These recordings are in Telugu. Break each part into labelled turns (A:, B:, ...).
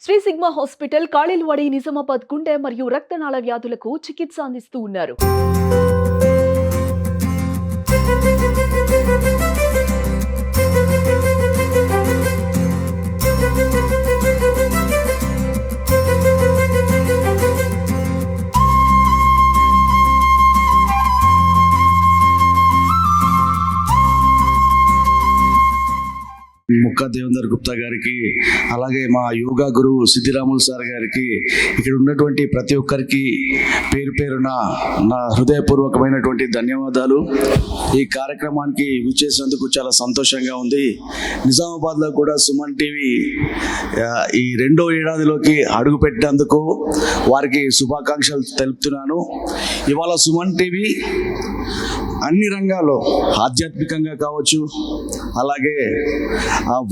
A: శ్రీ సిగ్మా హాస్పిటల్ కాళిల్వాడి నిజామాబాద్ గుండె మరియు రక్తనాళ వ్యాధులకు చికిత్స అందిస్తూ ఉన్నారు.
B: ముక్కా దేవేందర్ గుప్తా గారికి, అలాగే మా యోగా గురువు సిద్ధిరాములు సార్ గారికి, ఇక్కడ ఉన్నటువంటి ప్రతి ఒక్కరికి పేరు పేరున నా హృదయపూర్వకమైనటువంటి ధన్యవాదాలు. ఈ కార్యక్రమానికి విచ్చేసినందుకు చాలా సంతోషంగా ఉంది. నిజామాబాద్లో కూడా సుమన్ టీవీ ఈ 2వ ఏడాదిలోకి అడుగుపెట్టినందుకు వారికి శుభాకాంక్షలు తెలుపుతున్నాను. ఇవాళ సుమన్ టీవీ అన్ని రంగాల్లో, ఆధ్యాత్మికంగా కావచ్చు, అలాగే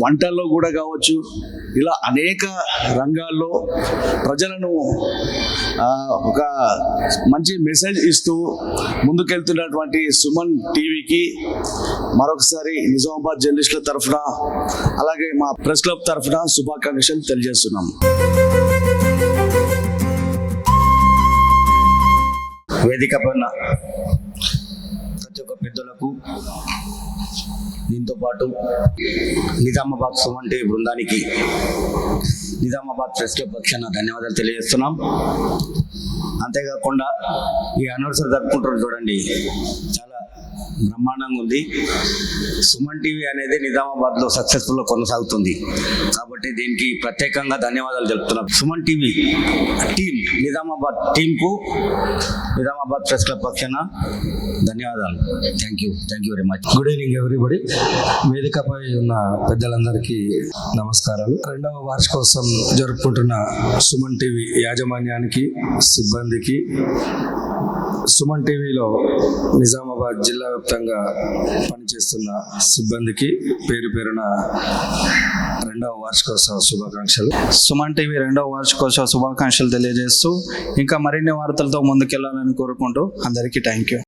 B: వంటల్లో కూడా కావచ్చు, ఇలా అనేక రంగాల్లో ప్రజలను ఒక మంచి మెసేజ్ ఇస్తూ ముందుకెళ్తున్నటువంటి సుమన్ టీవీకి మరొకసారి నిజామాబాద్ జర్నలిస్టుల తరఫున, అలాగే మా ప్రెస్ క్లబ్ తరఫున శుభాకాంక్షలు తెలియజేస్తున్నాం.
C: వేదిక పైన ప్రతి ఒక్క పెద్దలకు, దీంతో పాటు నిజామాబాద్ సుమన్ టీవీ బృందానికి నిజామాబాద్ ప్రెస్ క్లబ్ పక్షాన ధన్యవాదాలు తెలియజేస్తున్నాం. అంతేకాకుండా ఈ యానివర్సరీ జరుపుకుంటారు చూడండి, చాలా బ్రహ్మాండంగా ఉంది. సుమన్ టీవీ అనేది నిజామాబాద్లో సక్సెస్ఫుల్గా కొనసాగుతుంది కాబట్టి దీనికి ప్రత్యేకంగా ధన్యవాదాలు తెలుపుతున్నాం. సుమన్ టీవీ టీం, నిజామాబాద్ టీంకు నిజామాబాద్ ప్రెస్ క్లబ్ పక్షాన ధన్యవాదాలు. Thank you very much.
D: Good evening everybody. వేదికపై ఉన్న పెద్దలందరికీ నమస్కారాలు. 2వ వార్షికోత్సవం జరుపుకుంటున్న సుమన్ టీవీ యాజమాన్యానికి, సిబ్బందికి, సుమన్ టీవీలో నిజామాబాద్ జిల్లా వ్యాప్తంగా పనిచేస్తున్న సిబ్బందికి పేరు పేరున 2వ వార్షికోత్సవ శుభాకాంక్షలు.
E: సుమన్ టీవీ 2వ వార్షికోత్సవ శుభాకాంక్షలు తెలియజేస్తూ ఇంకా మరిన్ని వార్తలతో ముందుకెళ్లాలని కోరుకుంటూ అందరికీ థ్యాంక్ యూ.